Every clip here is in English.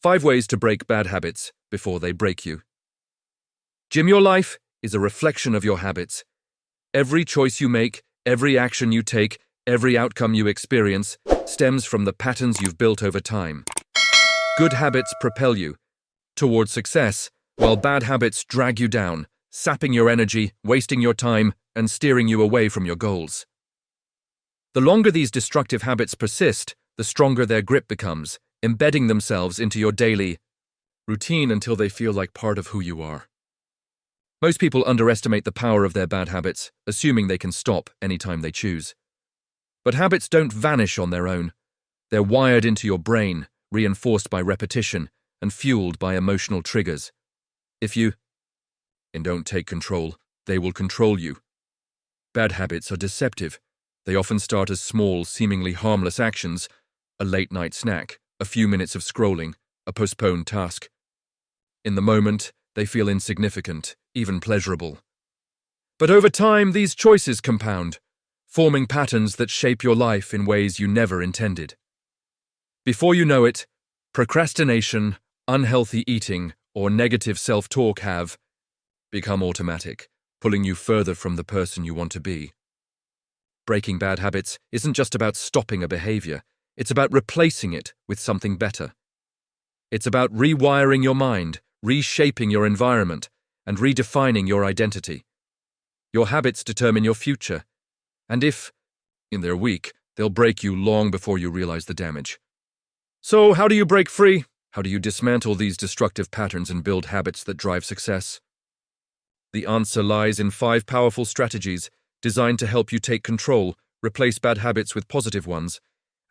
5 ways to break bad habits before they break you. Jim, your life is a reflection of your habits. Every choice you make, every action you take, every outcome you experience stems from the patterns you've built over time. Good habits propel you towards success, while bad habits drag you down, sapping your energy, wasting your time, and steering you away from your goals. The longer these destructive habits persist, the stronger their grip becomes, embedding themselves into your daily routine until they feel like part of who you are. Most people underestimate the power of their bad habits, assuming they can stop anytime they choose. But habits don't vanish on their own. They're wired into your brain, reinforced by repetition, and fueled by emotional triggers. If you don't take control, they will control you. Bad habits are deceptive. They often start as small, seemingly harmless actions: a late-night snack, a few minutes of scrolling, a postponed task. In the moment, they feel insignificant, even pleasurable. But over time, these choices compound, forming patterns that shape your life in ways you never intended. Before you know it, procrastination, unhealthy eating, or negative self-talk have become automatic, pulling you further from the person you want to be. Breaking bad habits isn't just about stopping a behavior, it's about replacing it with something better. It's about rewiring your mind, reshaping your environment, and redefining your identity. Your habits determine your future, and if they're weak, they'll break you long before you realize the damage. So, how do you break free? How do you dismantle these destructive patterns and build habits that drive success? The answer lies in 5 powerful strategies designed to help you take control, replace bad habits with positive ones,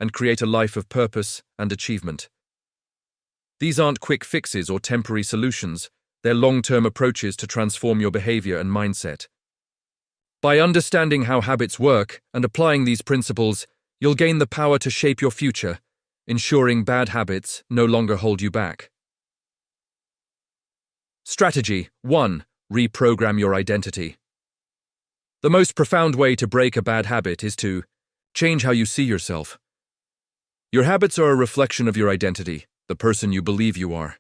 and create a life of purpose and achievement. These aren't quick fixes or temporary solutions, they're long-term approaches to transform your behavior and mindset. By understanding how habits work and applying these principles, you'll gain the power to shape your future, ensuring bad habits no longer hold you back. Strategy 1. Reprogram your identity. The most profound way to break a bad habit is to change how you see yourself. Your habits are a reflection of your identity, the person you believe you are.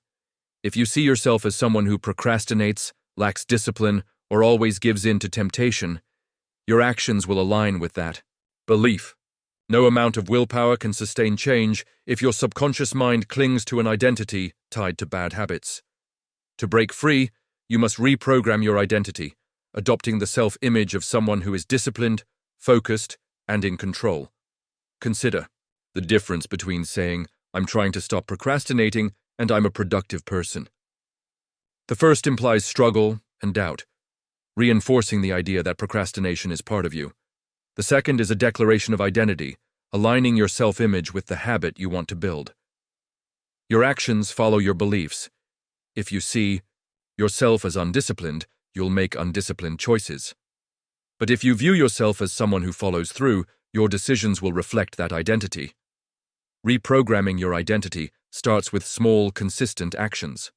If you see yourself as someone who procrastinates, lacks discipline, or always gives in to temptation, your actions will align with that belief. No amount of willpower can sustain change if your subconscious mind clings to an identity tied to bad habits. To break free, you must reprogram your identity, adopting the self-image of someone who is disciplined, focused, and in control. Consider the difference between saying, "I'm trying to stop procrastinating," and "I'm a productive person." The first implies struggle and doubt, reinforcing the idea that procrastination is part of you. The second is a declaration of identity, aligning your self-image with the habit you want to build. Your actions follow your beliefs. If you see yourself as undisciplined, you'll make undisciplined choices. But if you view yourself as someone who follows through, your decisions will reflect that identity. Reprogramming your identity starts with small, consistent actions.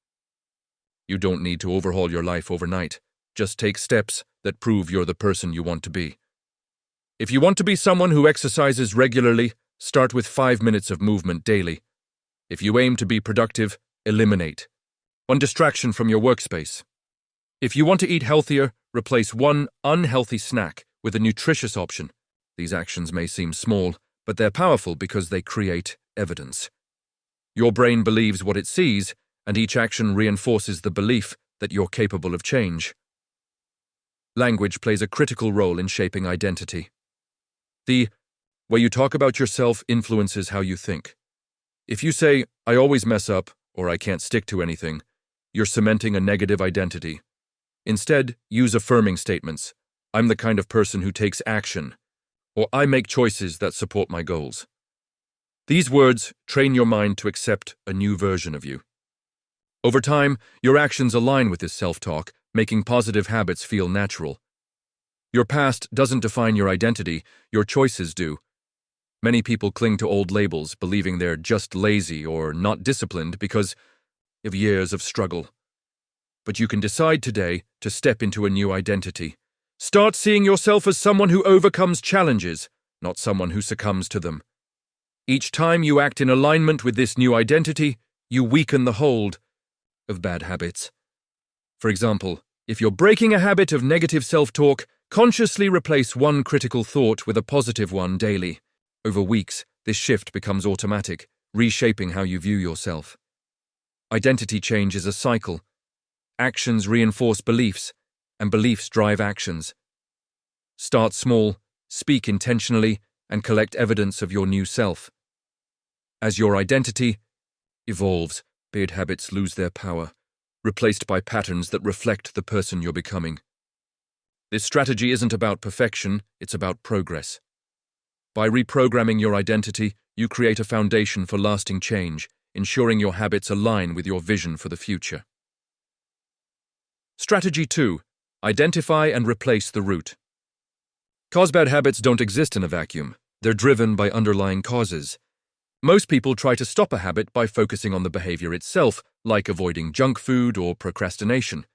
You don't need to overhaul your life overnight. Just take steps that prove you're the person you want to be. If you want to be someone who exercises regularly, start with 5 minutes of movement daily. If you aim to be productive, eliminate one distraction from your workspace. If you want to eat healthier, replace one unhealthy snack with a nutritious option. These actions may seem small, but they're powerful because they create evidence. Your brain believes what it sees, and each action reinforces the belief that you're capable of change. Language plays a critical role in shaping identity. The way you talk about yourself influences how you think. If you say, "I always mess up," or "I can't stick to anything," you're cementing a negative identity. Instead, use affirming statements. "I'm the kind of person who takes action," or "I make choices that support my goals." These words train your mind to accept a new version of you. Over time, your actions align with this self-talk, making positive habits feel natural. Your past doesn't define your identity, your choices do. Many people cling to old labels, believing they're just lazy or not disciplined because of years of struggle. But you can decide today to step into a new identity. Start seeing yourself as someone who overcomes challenges, not someone who succumbs to them. Each time you act in alignment with this new identity, you weaken the hold of bad habits. For example, if you're breaking a habit of negative self-talk, consciously replace one critical thought with a positive one daily. Over weeks, this shift becomes automatic, reshaping how you view yourself. Identity change is a cycle. Actions reinforce beliefs, and beliefs drive actions. Start small, speak intentionally, and collect evidence of your new self. As your identity evolves, bad habits lose their power, replaced by patterns that reflect the person you're becoming. This strategy isn't about perfection, it's about progress. By reprogramming your identity, you create a foundation for lasting change, ensuring your habits align with your vision for the future. Strategy 2. Identify and replace the root. Cause bad habits don't exist in a vacuum. They're driven by underlying causes. Most people try to stop a habit by focusing on the behavior itself, like avoiding junk food or procrastination.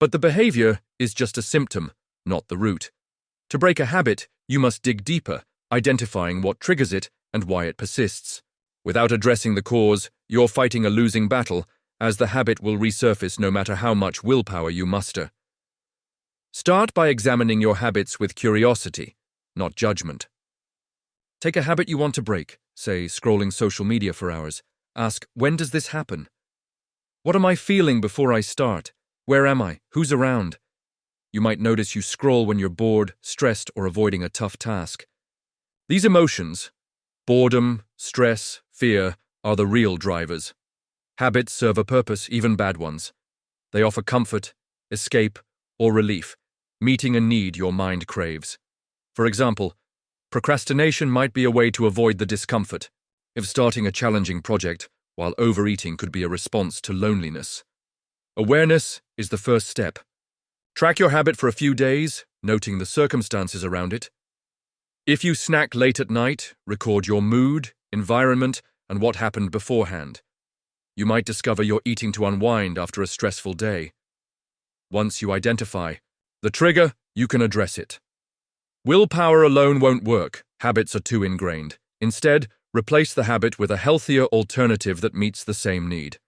But the behavior is just a symptom, not the root. To break a habit, you must dig deeper, identifying what triggers it and why it persists. Without addressing the cause, you're fighting a losing battle, as the habit will resurface no matter how much willpower you muster. Start by examining your habits with curiosity, not judgment. Take a habit you want to break, say scrolling social media for hours. Ask, when does this happen? What am I feeling before I start? Where am I? Who's around? You might notice you scroll when you're bored, stressed, or avoiding a tough task. These emotions, boredom, stress, fear, are the real drivers. Habits serve a purpose, even bad ones. They offer comfort, escape, or relief, meeting a need your mind craves. For example, procrastination might be a way to avoid the discomfort, if starting a challenging project, while overeating could be a response to loneliness. Awareness is the first step. Track your habit for a few days, noting the circumstances around it. If you snack late at night, record your mood, environment, and what happened beforehand. You might discover you're eating to unwind after a stressful day. Once you identify the trigger, you can address it. Willpower alone won't work. Habits are too ingrained. Instead, replace the habit with a healthier alternative that meets the same need.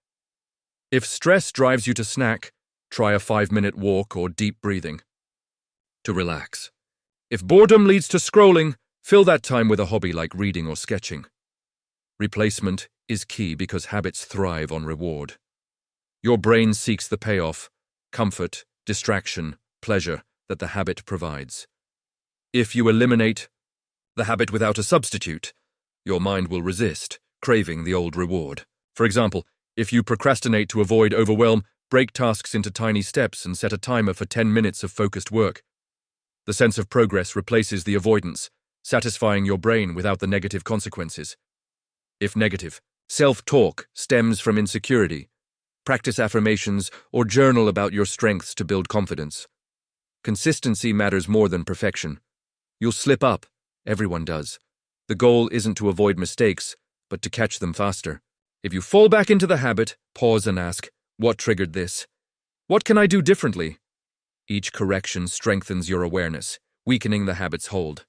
If stress drives you to snack, try a 5-minute walk or deep breathing. To relax. If boredom leads to scrolling, fill that time with a hobby like reading or sketching. Replacement is key because habits thrive on reward. Your brain seeks the payoff, comfort, distraction, pleasure that the habit provides. If you eliminate the habit without a substitute, your mind will resist, craving the old reward. For example, if you procrastinate to avoid overwhelm, break tasks into tiny steps and set a timer for 10 minutes of focused work. The sense of progress replaces the avoidance, satisfying your brain without the negative consequences. If negative self-talk stems from insecurity, practice affirmations or journal about your strengths to build confidence. Consistency matters more than perfection. You'll slip up. Everyone does. The goal isn't to avoid mistakes, but to catch them faster. If you fall back into the habit, pause and ask, what triggered this? What can I do differently? Each correction strengthens your awareness, weakening the habit's hold.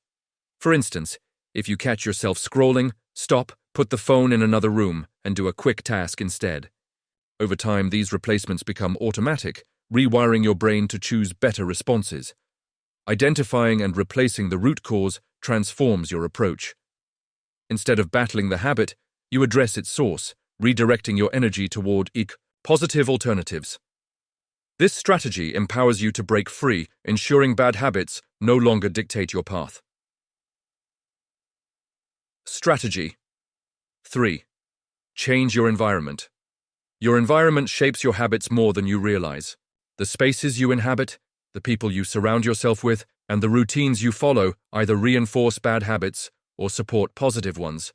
For instance, if you catch yourself scrolling, stop, put the phone in another room, and do a quick task instead. Over time, these replacements become automatic, rewiring your brain to choose better responses. Identifying and replacing the root cause transforms your approach. Instead of battling the habit, you address its source, redirecting your energy toward positive alternatives. This strategy empowers you to break free, ensuring bad habits no longer dictate your path. Strategy 3. Change your environment. Your environment shapes your habits more than you realize. The spaces you inhabit, the people you surround yourself with, and the routines you follow either reinforce bad habits or support positive ones.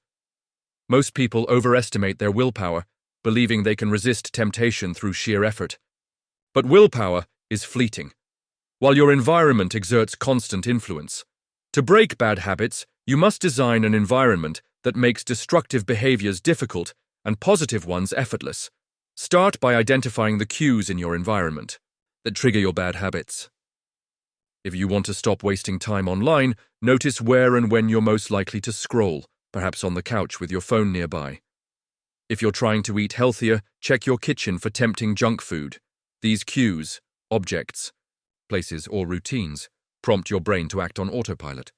Most people overestimate their willpower, believing they can resist temptation through sheer effort. But willpower is fleeting, while your environment exerts constant influence. To break bad habits, you must design an environment that makes destructive behaviors difficult and positive ones effortless. Start by identifying the cues in your environment that trigger your bad habits. If you want to stop wasting time online, notice where and when you're most likely to scroll, perhaps on the couch with your phone nearby. If you're trying to eat healthier, check your kitchen for tempting junk food. These cues, objects, places, or routines prompt your brain to act on autopilot.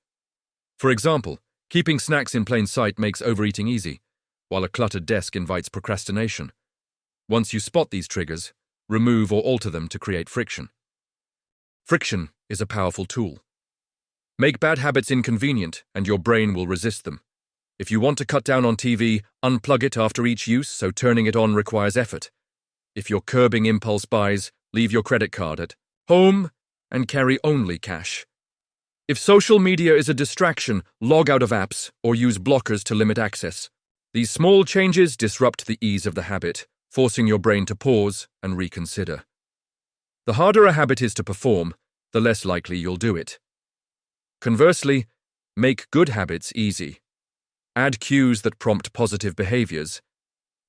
For example, keeping snacks in plain sight makes overeating easy, while a cluttered desk invites procrastination. Once you spot these triggers, remove or alter them to create friction. Friction is a powerful tool. Make bad habits inconvenient, and your brain will resist them. If you want to cut down on TV, unplug it after each use, so turning it on requires effort. If you're curbing impulse buys, leave your credit card at home and carry only cash. If social media is a distraction, log out of apps or use blockers to limit access. These small changes disrupt the ease of the habit, forcing your brain to pause and reconsider. The harder a habit is to perform, the less likely you'll do it. Conversely, make good habits easy. Add cues that prompt positive behaviors.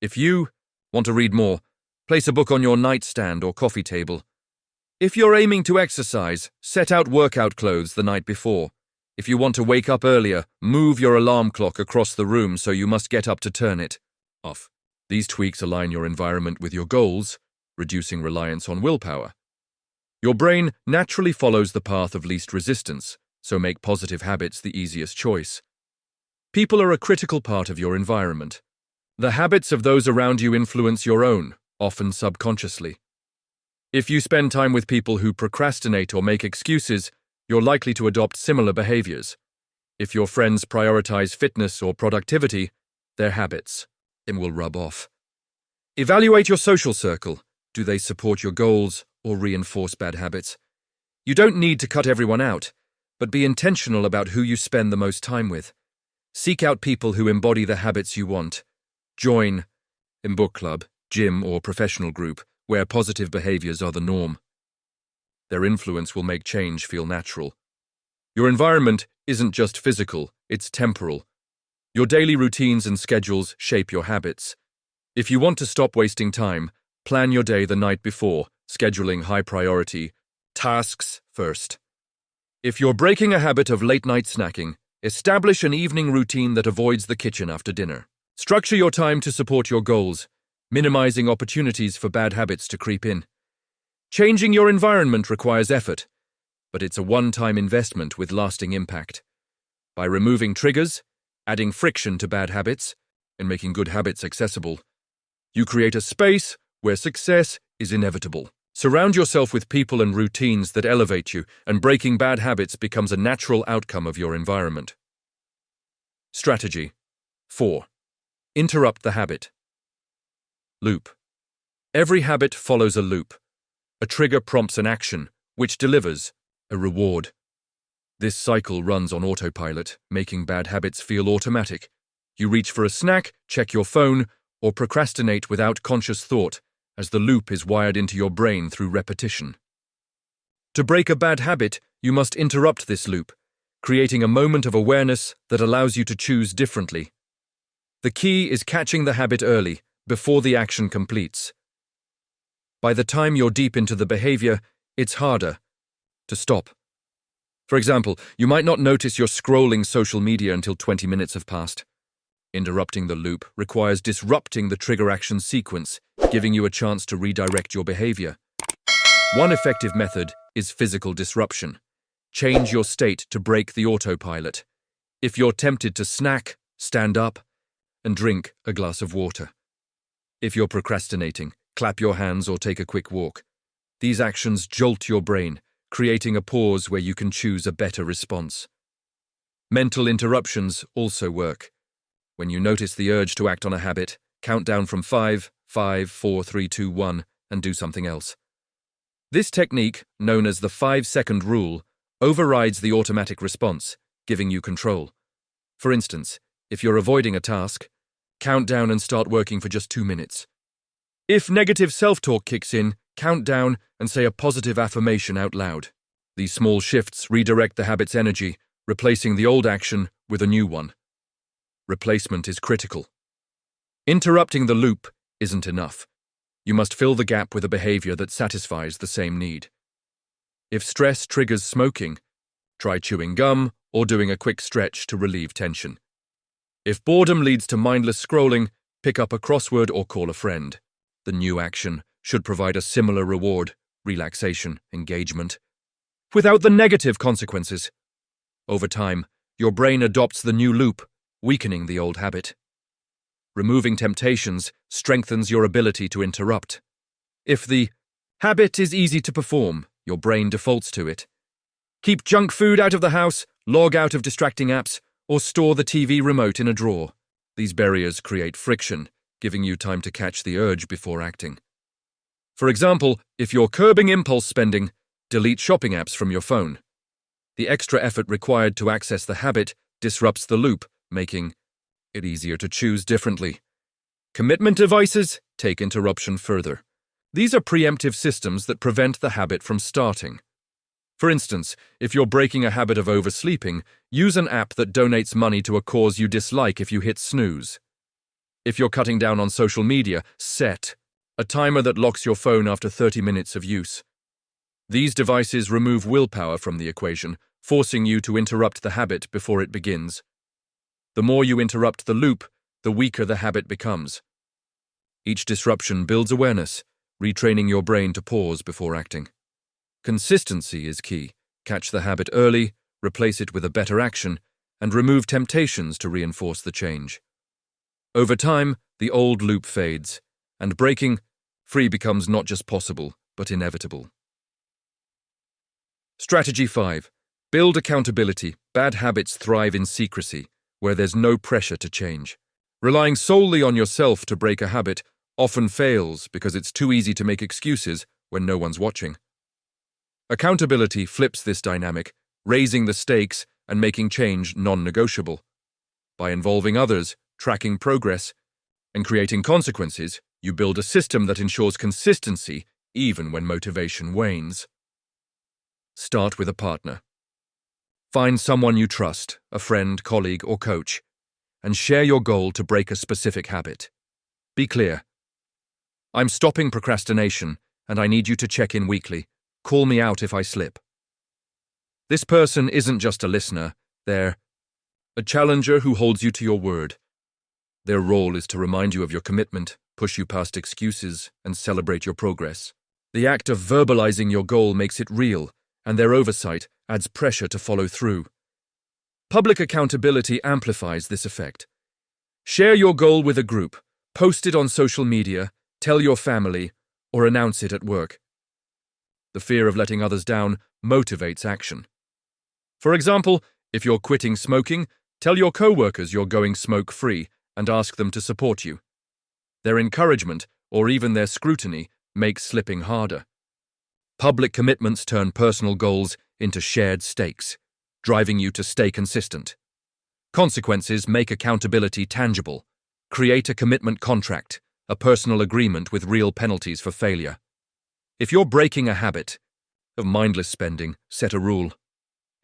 If you want to read more, place a book on your nightstand or coffee table. If you're aiming to exercise, set out workout clothes the night before. If you want to wake up earlier, move your alarm clock across the room so you must get up to turn it off. These tweaks align your environment with your goals, reducing reliance on willpower. Your brain naturally follows the path of least resistance, so make positive habits the easiest choice. People are a critical part of your environment. The habits of those around you influence your own, often subconsciously. If you spend time with people who procrastinate or make excuses, you're likely to adopt similar behaviors. If your friends prioritize fitness or productivity, their habits will rub off. Evaluate your social circle. Do they support your goals or reinforce bad habits? You don't need to cut everyone out, but be intentional about who you spend the most time with. Seek out people who embody the habits you want. Join a book club, gym, or professional group where positive behaviors are the norm. Their influence will make change feel natural. Your environment isn't just physical, it's temporal. Your daily routines and schedules shape your habits. If you want to stop wasting time, plan your day the night before, scheduling high-priority tasks first. If you're breaking a habit of late-night snacking, establish an evening routine that avoids the kitchen after dinner. Structure your time to support your goals, minimizing opportunities for bad habits to creep in. Changing your environment requires effort, but it's a one-time investment with lasting impact. By removing triggers, adding friction to bad habits, and making good habits accessible, you create a space where success is inevitable. Surround yourself with people and routines that elevate you, and breaking bad habits becomes a natural outcome of your environment. Strategy 4. Interrupt the habit. Loop. Every habit follows a loop. A trigger prompts an action, which delivers a reward. This cycle runs on autopilot, making bad habits feel automatic. You reach for a snack, check your phone, or procrastinate without conscious thought, as the loop is wired into your brain through repetition. To break a bad habit, you must interrupt this loop, creating a moment of awareness that allows you to choose differently. The key is catching the habit early, before the action completes. By the time you're deep into the behavior, it's harder to stop. For example, you might not notice you're scrolling social media until 20 minutes have passed. Interrupting the loop requires disrupting the trigger action sequence, giving you a chance to redirect your behavior. One effective method is physical disruption. Change your state to break the autopilot. If you're tempted to snack, stand up and drink a glass of water. If you're procrastinating, clap your hands or take a quick walk. These actions jolt your brain, creating a pause where you can choose a better response. Mental interruptions also work. When you notice the urge to act on a habit, count down from 5, 4, 3, 2, 1, and do something else. This technique, known as the 5-second rule, overrides the automatic response, giving you control. For instance, if you're avoiding a task, count down and start working for just 2 minutes. If negative self-talk kicks in, count down and say a positive affirmation out loud. These small shifts redirect the habit's energy, replacing the old action with a new one. Replacement is critical. Interrupting the loop isn't enough. You must fill the gap with a behavior that satisfies the same need. If stress triggers smoking, try chewing gum or doing a quick stretch to relieve tension. If boredom leads to mindless scrolling, Pick up a crossword or call a friend. The new action should provide a similar reward, relaxation, engagement, without the negative consequences. Over time, your brain adopts the new loop, weakening the old habit. Removing temptations strengthens your ability to interrupt. If the habit is easy to perform, your brain defaults to it. Keep junk food out of the house, log out of distracting apps, or store the TV remote in a drawer. These barriers create friction, giving you time to catch the urge before acting. For example, if you're curbing impulse spending, delete shopping apps from your phone. The extra effort required to access the habit disrupts the loop, making it easier to choose differently. Commitment devices take interruption further. These are preemptive systems that prevent the habit from starting. For instance, if you're breaking a habit of oversleeping, use an app that donates money to a cause you dislike if you hit snooze. If you're cutting down on social media, set a timer that locks your phone after 30 minutes of use. These devices remove willpower from the equation, forcing you to interrupt the habit before it begins. The more you interrupt the loop, the weaker the habit becomes. Each disruption builds awareness, retraining your brain to pause before acting. Consistency is key. Catch the habit early, replace it with a better action, and remove temptations to reinforce the change. Over time, the old loop fades, and breaking free becomes not just possible, but inevitable. Strategy 5. Build accountability. Bad habits thrive in secrecy, where there's no pressure to change. Relying solely on yourself to break a habit often fails because it's too easy to make excuses when no one's watching. Accountability flips this dynamic, raising the stakes and making change non-negotiable. By involving others, tracking progress, and creating consequences, you build a system that ensures consistency even when motivation wanes. Start with a partner. Find someone you trust, a friend, colleague, or coach, and share your goal to break a specific habit. Be clear. I'm stopping procrastination, and I need you to check in weekly. Call me out if I slip. This person isn't just a listener, they're a challenger who holds you to your word. Their role is to remind you of your commitment, push you past excuses, and celebrate your progress. The act of verbalizing your goal makes it real, and their oversight adds pressure to follow through. Public accountability amplifies this effect. Share your goal with a group, post it on social media, tell your family, or announce it at work. The fear of letting others down motivates action. For example, if you're quitting smoking, tell your co-workers you're going smoke-free and ask them to support you. Their encouragement, or even their scrutiny, makes slipping harder. Public commitments turn personal goals into shared stakes, driving you to stay consistent. Consequences make accountability tangible. Create a commitment contract, a personal agreement with real penalties for failure. If you're breaking a habit of mindless spending, set a rule.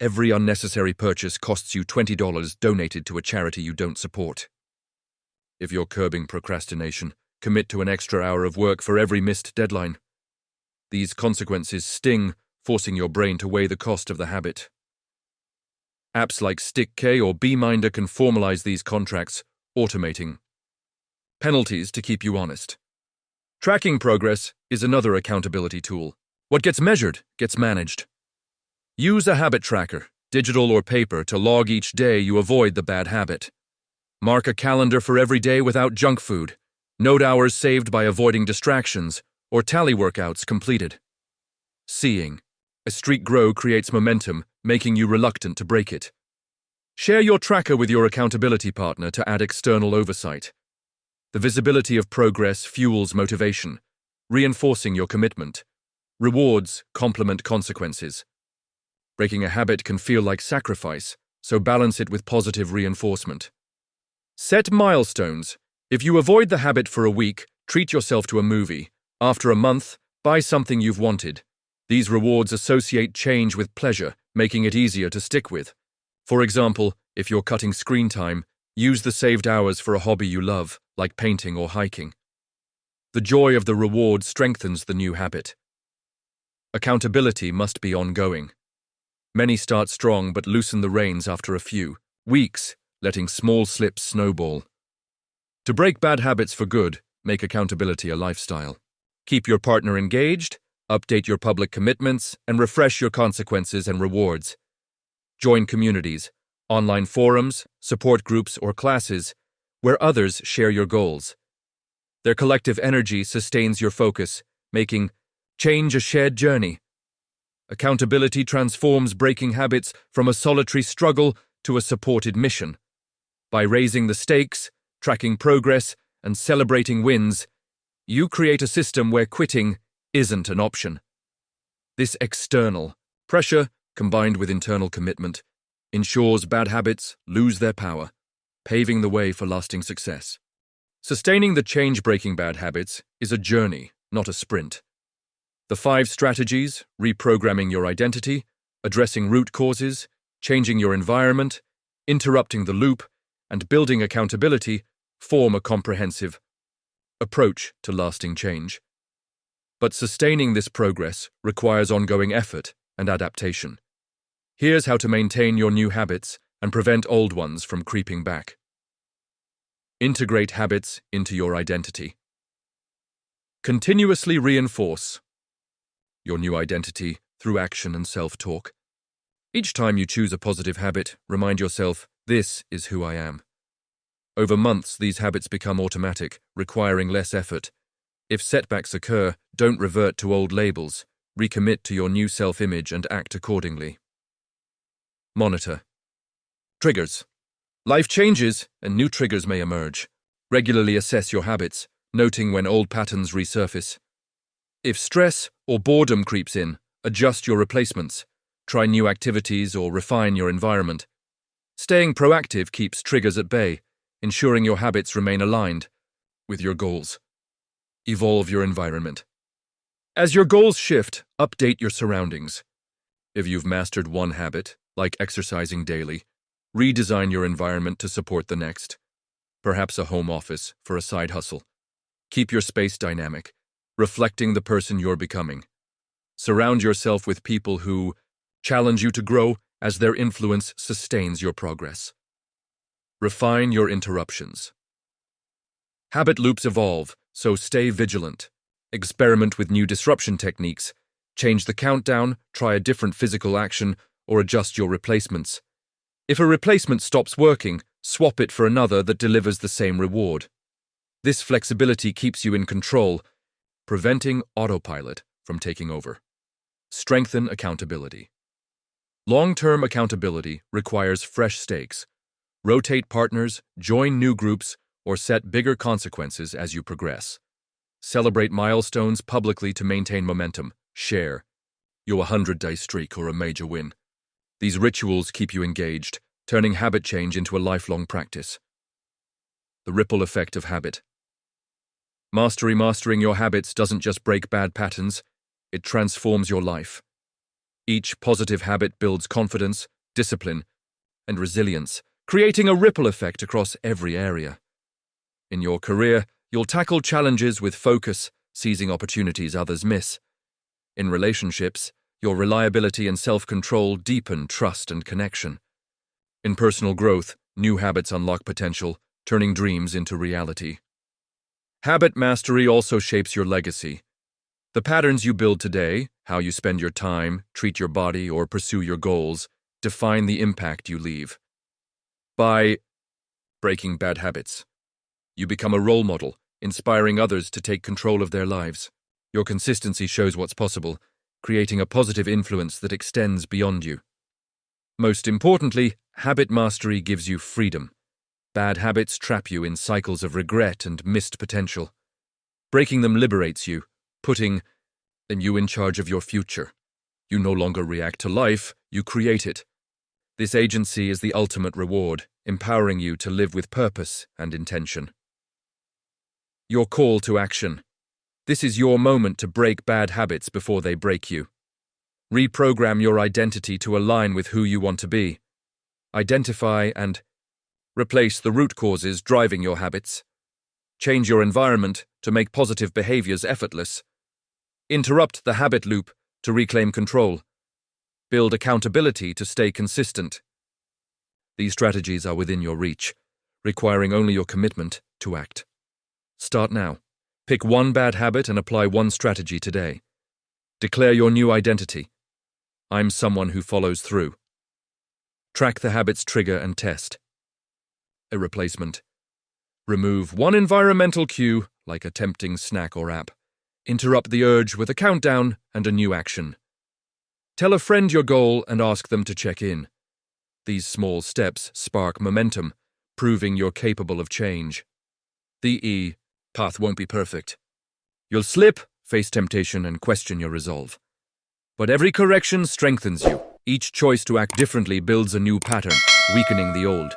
Every unnecessary purchase costs you $20 donated to a charity you don't support. If you're curbing procrastination, commit to an extra hour of work for every missed deadline. These consequences sting, forcing your brain to weigh the cost of the habit. Apps like StickK or BeMinder can formalize these contracts, automating penalties to keep you honest. Tracking progress is another accountability tool. What gets measured gets managed. Use a habit tracker, digital or paper, to log each day you avoid the bad habit. Mark a calendar for every day without junk food. Note hours saved by avoiding distractions, or tally workouts completed. Seeing a streak grow creates momentum, making you reluctant to break it. Share your tracker with your accountability partner to add external oversight. The visibility of progress fuels motivation, reinforcing your commitment. Rewards complement consequences. Breaking a habit can feel like sacrifice, so balance it with positive reinforcement. Set milestones. If you avoid the habit for a week, treat yourself to a movie. After a month, buy something you've wanted. These rewards associate change with pleasure, making it easier to stick with. For example, if you're cutting screen time, use the saved hours for a hobby you love, like painting or hiking. The joy of the reward strengthens the new habit. Accountability must be ongoing. Many start strong but loosen the reins after a few weeks, letting small slips snowball. To break bad habits for good, make accountability a lifestyle. Keep your partner engaged, update your public commitments, and refresh your consequences and rewards. Join communities, online forums, support groups, or classes where others share your goals. Their collective energy sustains your focus, making change a shared journey. Accountability transforms breaking habits from a solitary struggle to a supported mission. By raising the stakes, tracking progress, and celebrating wins, you create a system where quitting isn't an option. This external pressure, combined with internal commitment, ensures bad habits lose their power, paving the way for lasting success. Sustaining the change-breaking bad habits is a journey, not a sprint. The 5 strategies, reprogramming your identity, addressing root causes, changing your environment, interrupting the loop, and building accountability, form a comprehensive approach to lasting change. But sustaining this progress requires ongoing effort and adaptation. Here's how to maintain your new habits and prevent old ones from creeping back. Integrate habits into your identity. Continuously reinforce your new identity through action and self-talk. Each time you choose a positive habit, remind yourself, "This is who I am." Over months, these habits become automatic, requiring less effort. If setbacks occur, don't revert to old labels. Recommit to your new self-image and act accordingly. Monitor. Triggers. Life changes, and new triggers may emerge. Regularly assess your habits, noting when old patterns resurface. If stress or boredom creeps in, adjust your replacements. Try new activities or refine your environment. Staying proactive keeps triggers at bay, ensuring your habits remain aligned with your goals. Evolve your environment. As your goals shift, update your surroundings. If you've mastered one habit, like exercising daily, redesign your environment to support the next. Perhaps a home office for a side hustle. Keep your space dynamic, reflecting the person you're becoming. Surround yourself with people who challenge you to grow, as their influence sustains your progress. Refine your interruptions. Habit loops evolve, so stay vigilant. Experiment with new disruption techniques. Change the countdown, try a different physical action, or adjust your replacements. If a replacement stops working, swap it for another that delivers the same reward. This flexibility keeps you in control, preventing autopilot from taking over. Strengthen accountability. Long-term accountability requires fresh stakes. Rotate partners, join new groups, or set bigger consequences as you progress. Celebrate milestones publicly to maintain momentum. Share your 100-day streak or a major win. These rituals keep you engaged, turning habit change into a lifelong practice. The ripple effect of habit. Mastering your habits doesn't just break bad patterns, it transforms your life. Each positive habit builds confidence, discipline, and resilience, creating a ripple effect across every area. In your career, you'll tackle challenges with focus, seizing opportunities others miss. In relationships, your reliability and self-control deepen trust and connection. In personal growth, new habits unlock potential, turning dreams into reality. Habit mastery also shapes your legacy. The patterns you build today, how you spend your time, treat your body, or pursue your goals, define the impact you leave. By breaking bad habits, you become a role model, inspiring others to take control of their lives. Your consistency shows what's possible, creating a positive influence that extends beyond you. Most importantly, habit mastery gives you freedom. Bad habits trap you in cycles of regret and missed potential. Breaking them liberates you, putting you in charge of your future. You no longer react to life, you create it. This agency is the ultimate reward, empowering you to live with purpose and intention. Your call to action. This is your moment to break bad habits before they break you. Reprogram your identity to align with who you want to be. Identify and replace the root causes driving your habits. Change your environment to make positive behaviors effortless. Interrupt the habit loop to reclaim control. Build accountability to stay consistent. These strategies are within your reach, requiring only your commitment, to act. Start now. Pick one bad habit and apply one strategy today. Declare your new identity. I'm someone who follows through. Track the habit's trigger and test. A replacement. Remove one environmental cue, like a tempting snack or app. Interrupt the urge with a countdown and a new action. Tell a friend your goal and ask them to check in. These small steps spark momentum, proving you're capable of change. The E. Path won't be perfect. You'll slip, face temptation, and question your resolve. But every correction strengthens you. Each choice to act differently builds a new pattern, weakening the old.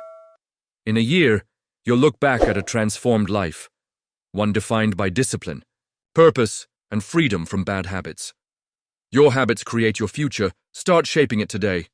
In a year, you'll look back at a transformed life, one defined by discipline, purpose, and freedom from bad habits. Your habits create your future. Start shaping it today.